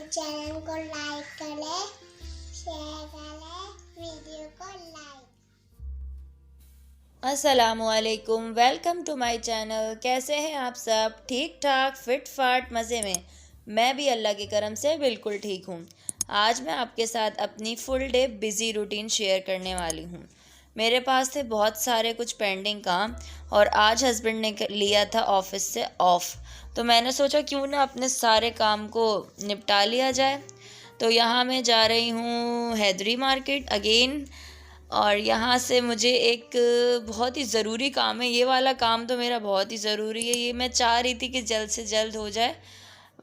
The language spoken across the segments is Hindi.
चैनल को लाइक करें, शेयर करें, वीडियो को लाइक। अस्सलामुअलैकुम, वेलकम टू माय चैनल। कैसे हैं आप सब? ठीक ठाक, फिट फाट, मज़े में। मैं भी अल्लाह के करम से बिल्कुल ठीक हूँ। आज मैं आपके साथ अपनी full day busy routine share करने वाली हूँ। मेरे पास थे बहुत सारे कुछ पेंडिंग काम और आज हस्बैंड ने लिया था ऑफिस से ऑफ़, तो मैंने सोचा क्यों ना अपने सारे काम को निपटा लिया जाए। तो यहाँ मैं जा रही हूँ हैदरी मार्केट अगेन, और यहाँ से मुझे एक बहुत ही ज़रूरी काम है। ये वाला काम तो मेरा बहुत ही ज़रूरी है, ये मैं चाह रही थी कि जल्द से जल्द हो जाए,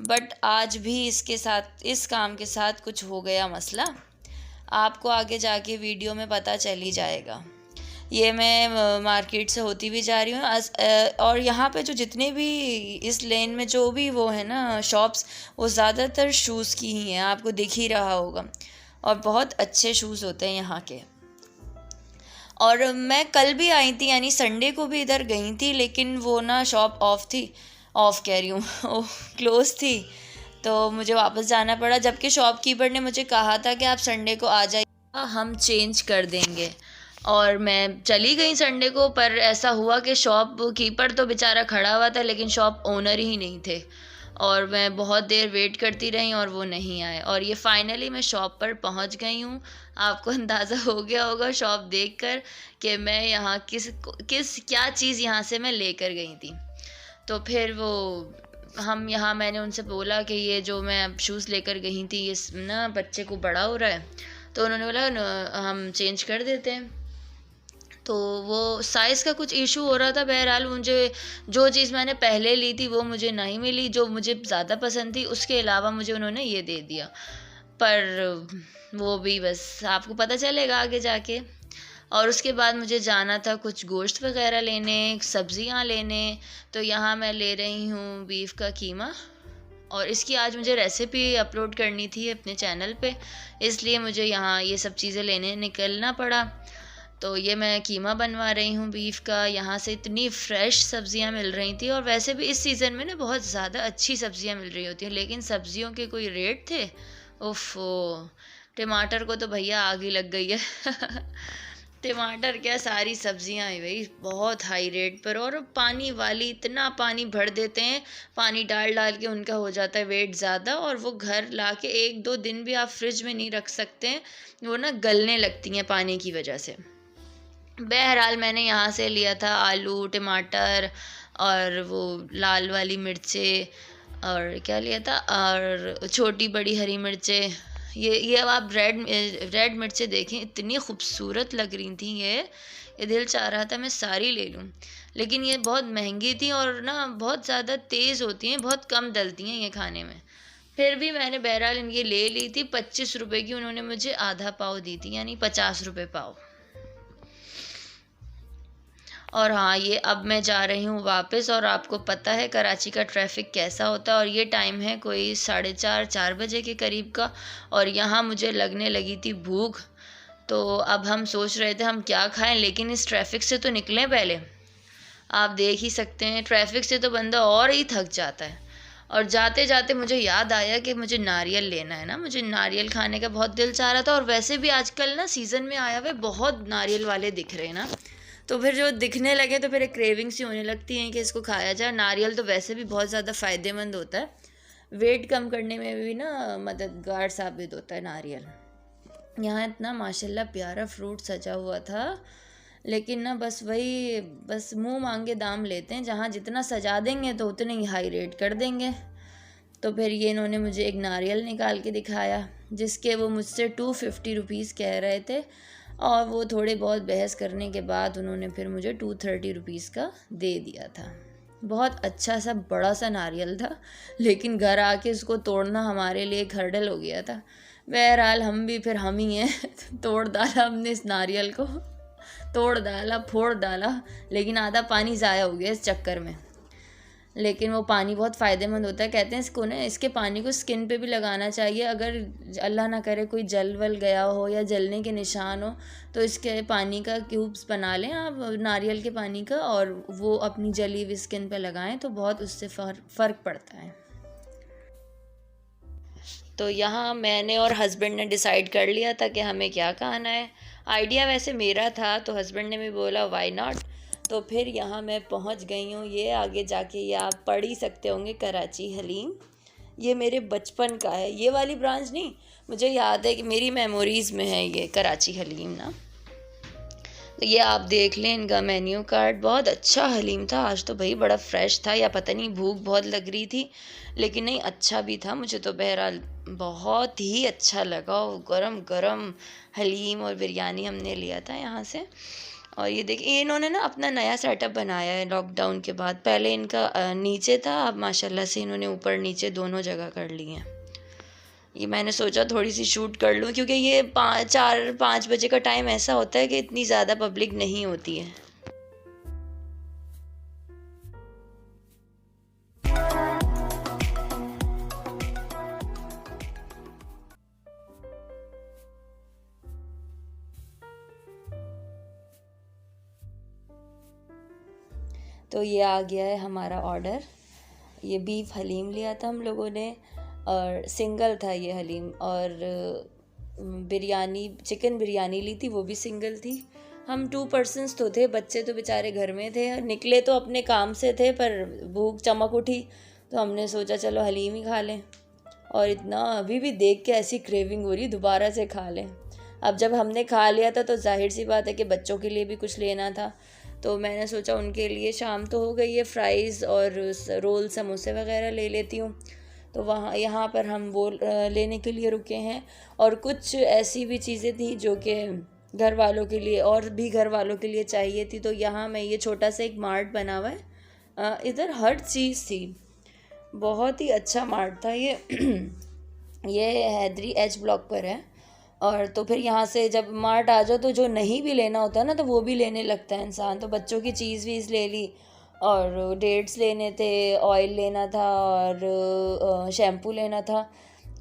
बट आज भी इसके साथ, इस काम के साथ कुछ हो गया मसला। आपको आगे जाके वीडियो में पता चल ही जाएगा। ये मैं मार्केट से होती हुई जा रही हूँ और यहाँ पे जो जितने भी इस लेन में जो भी वो है ना शॉप्स, वो ज़्यादातर शूज़ की ही हैं, आपको दिख ही रहा होगा। और बहुत अच्छे शूज़ होते हैं यहाँ के। और मैं कल भी आई थी, यानी संडे को भी इधर गई थी, लेकिन वो ना शॉप ऑफ थी, ऑफ कह रही हूँ क्लोज़ थी, तो मुझे वापस जाना पड़ा। जबकि शॉपकीपर ने मुझे कहा था कि आप संडे को आ जाइए, हम चेंज कर देंगे। और मैं चली गई संडे को, पर ऐसा हुआ कि शॉपकीपर तो बेचारा खड़ा हुआ था, लेकिन शॉप ओनर ही नहीं थे। और मैं बहुत देर वेट करती रही और वो नहीं आए, और ये फाइनली मैं शॉप पर पहुंच गई हूँ। आपको अंदाज़ा हो गया होगा शॉप देखकर कि मैं यहाँ किस क्या चीज़ यहाँ से मैं लेकर गई थी। तो फिर वो हम यहाँ, मैंने उनसे बोला कि ये जो मैं शूज़ लेकर गई थी ये ना बच्चे को बड़ा हो रहा है, तो उन्होंने बोला हम चेंज कर देते हैं। तो वो साइज़ का कुछ इशू हो रहा था। बहरहाल मुझे जो चीज़ मैंने पहले ली थी वो मुझे नहीं मिली, जो मुझे ज़्यादा पसंद थी, उसके अलावा मुझे उन्होंने ये दे दिया। पर वो भी बस आपको पता चलेगा आगे जाके। और उसके बाद मुझे जाना था कुछ गोश्त वगैरह लेने, सब्जियां लेने। तो यहाँ मैं ले रही हूँ बीफ का कीमा, और इसकी आज मुझे रेसिपी अपलोड करनी थी अपने चैनल पे, इसलिए मुझे यहाँ ये सब चीज़ें लेने निकलना पड़ा। तो ये मैं कीमा बनवा रही हूँ बीफ का। यहाँ से इतनी फ़्रेश सब्जियाँ मिल रही थी, और वैसे भी इस सीज़न में ना बहुत ज़्यादा अच्छी सब्जियाँ मिल रही होती हैं, लेकिन सब्जियों के कोई रेट थे। ओफ़ो, टमाटर को तो भैया आग ही लग गई है टमाटर क्या, सारी सब्जियां हैं भाई बहुत हाई रेट पर। और पानी वाली, इतना पानी भर देते हैं, पानी डाल डाल के उनका हो जाता है वेट ज़्यादा, और वो घर ला के 1-2 दिन भी आप फ्रिज में नहीं रख सकते हैं, वो ना गलने लगती हैं पानी की वजह से। बहरहाल मैंने यहाँ से लिया था आलू, टमाटर, और वो लाल वाली मिर्चें, और क्या लिया था, और छोटी बड़ी हरी मिर्चें। ये अब आप रेड मिर्चें देखें, इतनी खूबसूरत लग रही थी। ये दिल चाह रहा था मैं सारी ले लूँ, लेकिन ये बहुत महंगी थी और ना बहुत ज़्यादा तेज़ होती हैं, बहुत कम डलती हैं ये खाने में। फिर भी मैंने बहरहाल ये ले ली थी। 25 रुपए की उन्होंने मुझे आधा पाव दी थी, यानी 50 रुपये पाव। और हाँ, ये अब मैं जा रही हूँ वापस, और आपको पता है कराची का ट्रैफ़िक कैसा होता है, और ये टाइम है कोई 4:30-4 बजे के करीब का, और यहाँ मुझे लगने लगी थी भूख। तो अब हम सोच रहे थे हम क्या खाएं, लेकिन इस ट्रैफ़िक से तो निकलें पहले। आप देख ही सकते हैं ट्रैफ़िक से तो बंदा और ही थक जाता है। और जाते जाते मुझे याद आया कि मुझे नारियल लेना है ना, मुझे नारियल खाने का बहुत दिल चाह रहा था, और वैसे भी आजकल ना सीज़न में आया हुआ बहुत नारियल वाले दिख रहे हैं ना, तो फिर जो दिखने लगे तो फिर एक क्रेविंग सी होने लगती है कि इसको खाया जाए। नारियल तो वैसे भी बहुत ज़्यादा फ़ायदेमंद होता है, वेट कम करने में भी ना मददगार साबित होता है नारियल। यहाँ इतना माशाल्लाह प्यारा फ्रूट सजा हुआ था, लेकिन ना बस मुंह मांगे दाम लेते हैं, जहाँ जितना सजा देंगे तो उतने ही हाई रेट कर देंगे। तो फिर ये इन्होंने मुझे एक नारियल निकाल के दिखाया, जिसके वो मुझसे 250 रुपीज़ कह रहे थे, और वो थोड़े बहुत बहस करने के बाद उन्होंने फिर मुझे 230 रुपीज़ का दे दिया था। बहुत अच्छा सा बड़ा सा नारियल था, लेकिन घर आके उसको तोड़ना हमारे लिए एक हर्डल हो गया था। बहरहाल हम ही हैं तोड़ डाला हमने इस नारियल को, तोड़ डाला, फोड़ डाला, लेकिन आधा पानी ज़ाया हो गया इस चक्कर में। लेकिन वो पानी बहुत फ़ायदेमंद होता है, कहते हैं इसको ना, इसके पानी को स्किन पे भी लगाना चाहिए। अगर अल्लाह ना करे कोई जल वल गया हो या जलने के निशान हो, तो इसके पानी का क्यूब्स बना लें आप नारियल के पानी का, और वो अपनी जली हुई स्किन पे लगाएं तो बहुत उससे फ़र्क पड़ता है। तो यहाँ मैंने और हस्बैंड ने डिसाइड कर लिया था कि हमें क्या खाना है। आइडिया वैसे मेरा था, तो हस्बैंड ने भी बोला व्हाई नॉट। तो फिर यहाँ मैं पहुँच गई हूँ। ये आगे जाके ये आप पढ़ ही सकते होंगे, कराची हलीम। ये मेरे बचपन का है, ये वाली ब्रांच नहीं, मुझे याद है कि मेरी मेमोरीज़ में है ये कराची हलीम ना। तो ये आप देख लें इनका मेन्यू कार्ड, बहुत अच्छा हलीम था। आज तो भाई बड़ा फ्रेश था, या पता नहीं भूख बहुत लग रही थी, लेकिन नहीं अच्छा भी था। मुझे तो बहरहाल बहुत ही अच्छा लगा। गरम गरम हलीम और बिरयानी हमने लिया था यहाँ से। और ये देखिए इन्होंने ना अपना नया सेटअप बनाया है लॉकडाउन के बाद। पहले इनका नीचे था, अब माशाल्लाह से इन्होंने ऊपर नीचे दोनों जगह कर ली हैं। ये मैंने सोचा थोड़ी सी शूट कर लूँ, क्योंकि ये 4-5 बजे का टाइम ऐसा होता है कि इतनी ज़्यादा पब्लिक नहीं होती है। तो ये आ गया है हमारा ऑर्डर। ये बीफ हलीम लिया था हम लोगों ने, और सिंगल था ये हलीम। और बिरयानी, चिकन बिरयानी ली थी, वो भी सिंगल थी। हम 2 पर्सन्स तो थे, बच्चे तो बेचारे घर में थे, निकले तो अपने काम से थे, पर भूख चमक उठी तो हमने सोचा चलो हलीम ही खा लें। और इतना अभी भी देख के ऐसी क्रेविंग हो रही, दोबारा से खा लें। अब जब हमने खा लिया था तो जाहिर सी बात है कि बच्चों के लिए भी कुछ लेना था। तो मैंने सोचा उनके लिए, शाम तो हो गई है, फ्राइज़ और रोल समोसे वगैरह ले लेती हूँ। तो वहाँ यहाँ पर हम वो लेने के लिए रुके हैं। और कुछ ऐसी भी चीज़ें थी जो कि घर वालों के लिए, और भी घर वालों के लिए चाहिए थी। तो यहाँ मैं, ये छोटा सा एक मार्ट बना हुआ है, इधर हर चीज़ थी, बहुत ही अच्छा मार्ट था ये। ये हैदरी एच ब्लॉक पर है। और तो फिर यहाँ से जब मार्ट आ जाओ तो जो नहीं भी लेना होता है ना, तो वो भी लेने लगता है इंसान। तो बच्चों की चीज़ वीज़ ले ली, और डेट्स लेने थे, ऑयल लेना था, और शैम्पू लेना था।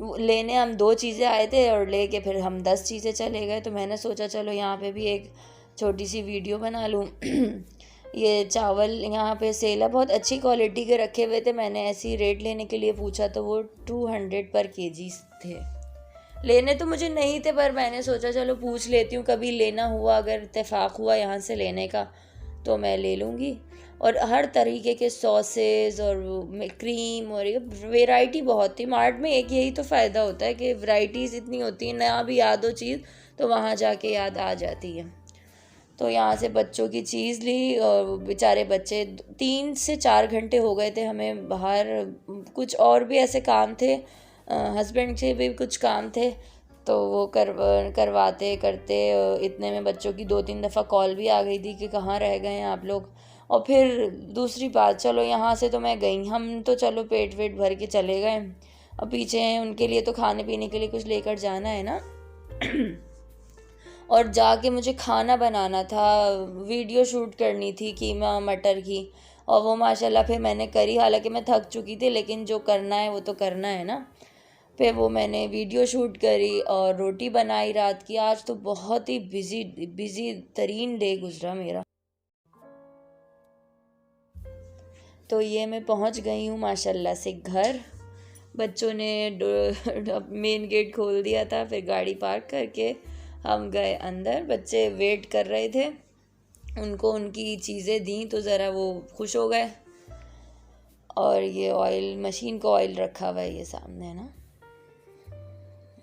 लेने हम 2 चीज़ें आए थे और लेके फिर हम 10 चीज़ें चले गए। तो मैंने सोचा चलो यहाँ पे भी एक छोटी सी वीडियो बना लूँ। ये चावल यहाँ पे सेल है, बहुत अच्छी क्वालिटी के रखे हुए थे। मैंने ऐसी रेट लेने के लिए पूछा तो वो 200 पर केजी थे। लेने तो मुझे नहीं थे, पर मैंने सोचा चलो पूछ लेती हूँ, कभी लेना हुआ, अगर इत्तेफाक हुआ यहाँ से लेने का तो मैं ले लूँगी। और हर तरीके के सॉसेस और क्रीम, और ये वैरायटी बहुत थी मार्ट में। एक यही तो फ़ायदा होता है कि वैराइटीज़ इतनी होती हैं, ना भी याद हो चीज़ तो वहाँ जाके याद आ जाती है। तो यहाँ से बच्चों की चीज़ ली, और बेचारे बच्चे 3 से 4 घंटे हो गए थे हमें बाहर। कुछ और भी ऐसे काम थे, हस्बैंड से भी कुछ काम थे, तो वो करवाते करते इतने में बच्चों की 2-3 दफ़ा कॉल भी आ गई थी कि कहाँ रह गए हैं आप लोग। और फिर दूसरी बात, चलो यहाँ से तो मैं गई, हम तो चलो पेट वेट भर के चले गए, अब पीछे हैं उनके लिए तो खाने पीने के लिए कुछ लेकर जाना है ना। और जाके मुझे खाना बनाना था, वीडियो शूट करनी थी कीमा मटर की, और वो माशाल्लाह फिर मैंने करी। हालांकि मैं थक चुकी थी, लेकिन जो करना है वो तो करना है ना। फिर वो मैंने वीडियो शूट करी और रोटी बनाई रात की। आज तो बहुत ही बिज़ी तरीन डे गुजरा मेरा। तो ये मैं पहुंच गई हूँ माशाल्लाह से घर। बच्चों ने मेन गेट खोल दिया था, फिर गाड़ी पार्क करके हम गए अंदर। बच्चे वेट कर रहे थे, उनको उनकी चीज़ें दी तो ज़रा वो खुश हो गए। और ये ऑयल मशीन को ऑयल रखा हुआ है ये सामने है ना।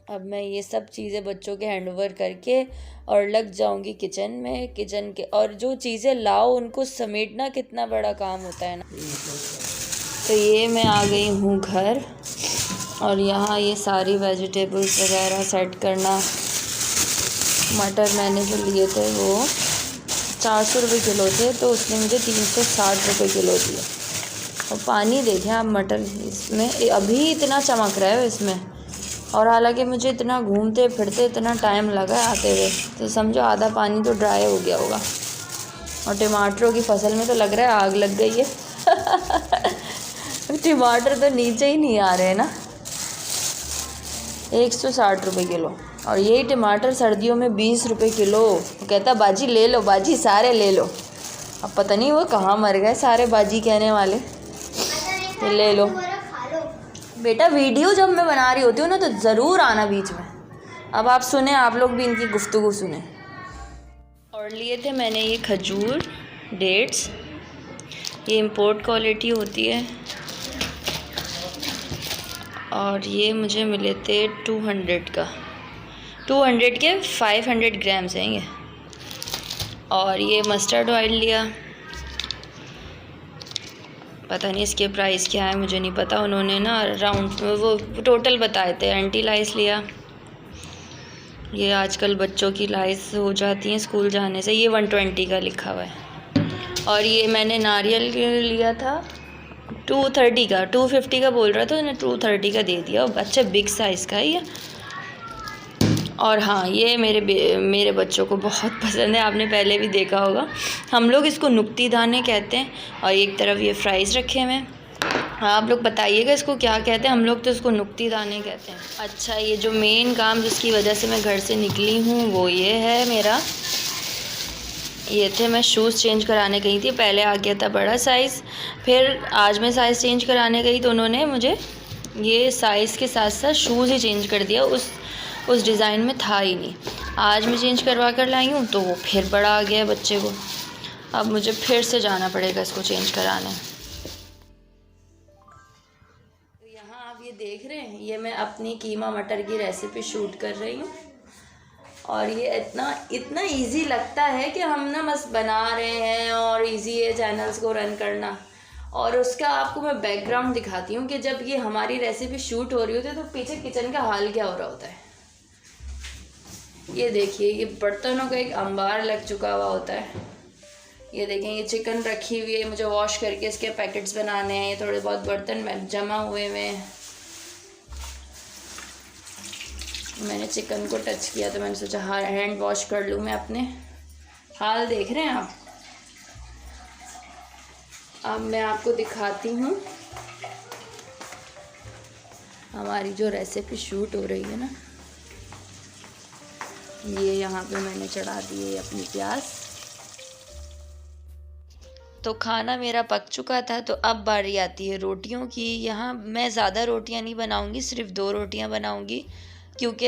अब मैं ये सब चीज़ें बच्चों के हैंडओवर करके और लग जाऊंगी किचन में। किचन के और जो चीज़ें लाओ उनको समेटना कितना बड़ा काम होता है ना। तो ये मैं आ गई हूँ घर, और यहाँ ये सारी वेजिटेबल्स वगैरह सेट करना। मटर मैंने जो लिए थे वो 400 रुपये किलो थे, तो उसने मुझे 360 रुपये किलो दिए। और पानी देखें आप, मटर इसमें अभी इतना चमक रहा है इसमें, और हालांकि मुझे इतना घूमते फिरते इतना टाइम लगा आते हुए, तो समझो आधा पानी तो ड्राई हो गया होगा। और टमाटरों की फसल में तो लग रहा है आग लग गई है। टमाटर तो नीचे ही नहीं आ रहे हैं ना। 160 रुपये किलो, और यही टमाटर सर्दियों में 20 रुपये किलो। वो कहता बाजी ले लो, बाजी सारे ले लो। अब पता नहीं वो कहाँ मर गए सारे बाजी कहने वाले। ले लो, बेटा वीडियो जब मैं बना रही होती हूँ ना तो ज़रूर आना बीच में। अब आप सुने, आप लोग भी इनकी गुफ्तगू सुने। और लिए थे मैंने ये खजूर, डेट्स, ये इम्पोर्ट क्वालिटी होती है, और ये मुझे मिले थे 200 का, 200 के 500 ग्राम्स हैं ये। और ये मस्टर्ड ऑयल लिया, पता नहीं इसके प्राइस क्या है, मुझे नहीं पता, उन्होंने ना राउंड वो टोटल बताए थे। एंटी लाइस लिया, ये आजकल बच्चों की लाइस हो जाती हैं स्कूल जाने से, ये 120 का लिखा हुआ है। और ये मैंने नारियल लिया था 230 का, 250 का बोल रहा था, उन्हें 230 का दे दिया। अच्छा बिग साइज़ का है ये। और हाँ, ये मेरे बच्चों को बहुत पसंद है, आपने पहले भी देखा होगा। हम लोग इसको नुक्ती दाने कहते हैं, और एक तरफ ये फ्राइज़ रखे हुए हैं। आप लोग बताइएगा इसको क्या कहते हैं, हम लोग तो इसको नुक्ती दाने कहते हैं। अच्छा, ये जो मेन काम जिसकी वजह से मैं घर से निकली हूँ वो ये है मेरा, ये थे, मैं शूज़ चेंज कराने गई थी। पहले आ गया था बड़ा साइज़, फिर आज मैं साइज़ चेंज कराने गई तो उन्होंने मुझे ये साइज़ के साथ साथ शूज़ ही चेंज कर दिया, उस डिज़ाइन में था ही नहीं। आज मैं चेंज करवा कर लाई हूँ तो वो फिर बड़ा आ गया है बच्चे को, अब मुझे फिर से जाना पड़ेगा इसको चेंज कराने। तो यहाँ आप ये देख रहे हैं, ये मैं अपनी कीमा मटर की रेसिपी शूट कर रही हूँ, और ये इतना इजी लगता है कि हम ना बस बना रहे हैं, और इजी है चैनल्स को रन करना। और उसका आपको मैं बैकग्राउंड दिखाती हूँ कि जब ये हमारी रेसिपी शूट हो रही होती है तो पीछे किचन का हाल क्या हो रहा होता है। ये देखिए, ये बर्तनों का एक अंबार लग चुका हुआ होता है। ये देखें, ये चिकन रखी हुई है, मुझे वॉश करके इसके पैकेट्स बनाने हैं। ये थोड़े बहुत बर्तन जमा हुए हैं, मैंने चिकन को टच किया तो मैंने सोचा हैंड वॉश कर लूँ मैं अपने। हाल देख रहे हैं आप। अब मैं आपको दिखाती हूँ हमारी जो रेसिपी शूट हो रही है ना, ये यहाँ पे मैंने चढ़ा दी है अपनी प्याज। तो खाना मेरा पक चुका था, तो अब बारी आती है रोटियों की। यहाँ मैं ज़्यादा रोटियाँ नहीं बनाऊँगी, सिर्फ 2 रोटियाँ बनाऊँगी, क्योंकि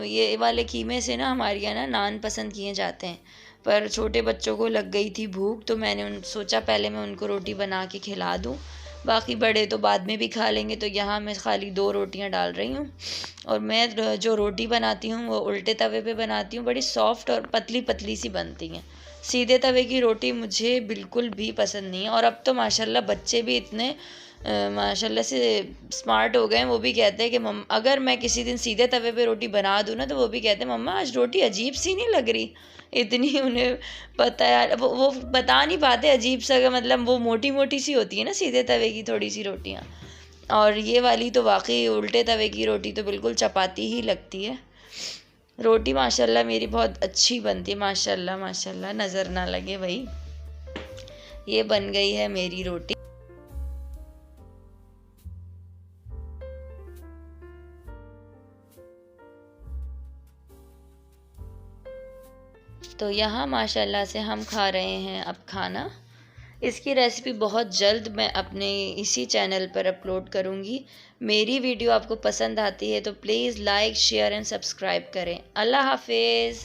ये वाले कीमे से ना हमारे यहाँ ना नान पसंद किए जाते हैं। पर छोटे बच्चों को लग गई थी भूख, तो मैंने सोचा पहले मैं उनको रोटी बना के खिला दूँ, बाकी बड़े तो बाद में भी खा लेंगे। तो यहाँ मैं खाली 2 रोटियाँ डाल रही हूँ। और मैं जो रोटी बनाती हूँ वो उल्टे तवे पे बनाती हूँ, बड़ी सॉफ्ट और पतली पतली सी बनती हैं। सीधे तवे की रोटी मुझे बिल्कुल भी पसंद नहीं है। और अब तो माशाल्लाह बच्चे भी इतने माशाल्लाह से स्मार्ट हो गए हैं, वो भी कहते हैं कि अगर मैं किसी दिन सीधे तवे पे रोटी बना दूँ ना तो वो भी कहते हैं मम्मा आज रोटी अजीब सी नहीं लग रही। इतनी उन्हें पता है, वो बता नहीं पाते अजीब सा का मतलब, वो मोटी मोटी सी होती है ना सीधे तवे की थोड़ी सी रोटियाँ, और ये वाली तो वाकई उल्टे तवे की रोटी तो बिल्कुल चपाती ही लगती है। रोटी माशाल्लाह मेरी बहुत अच्छी बनती है, माशाल्लाह माशाल्लाह, नज़र ना लगे भाई। ये बन गई है मेरी रोटी। तो यहाँ माशाल्लाह से हम खा रहे हैं अब खाना। इसकी रेसिपी बहुत जल्द मैं अपने इसी चैनल पर अपलोड करूँगी। मेरी वीडियो आपको पसंद आती है तो please like, share and subscribe करें। अल्लाह हाफिज़।